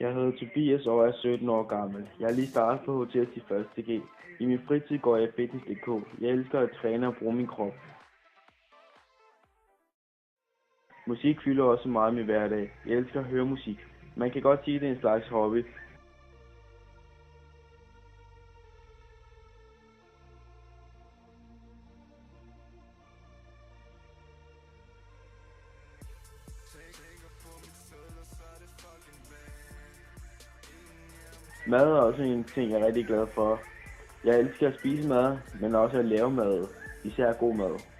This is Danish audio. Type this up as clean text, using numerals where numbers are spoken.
Jeg hedder Tobias og er 17 år gammel. Jeg er lige startet på HTS i 1. G. I min fritid går jeg i fitness.dk. Jeg elsker at træne og bruge min krop. Musik fylder også meget i min hverdag. Jeg elsker at høre musik. Man kan godt sige, at det er en slags hobby. Mad er også en ting, jeg er rigtig glad for. Jeg elsker at spise mad, men også at lave mad. Især god mad.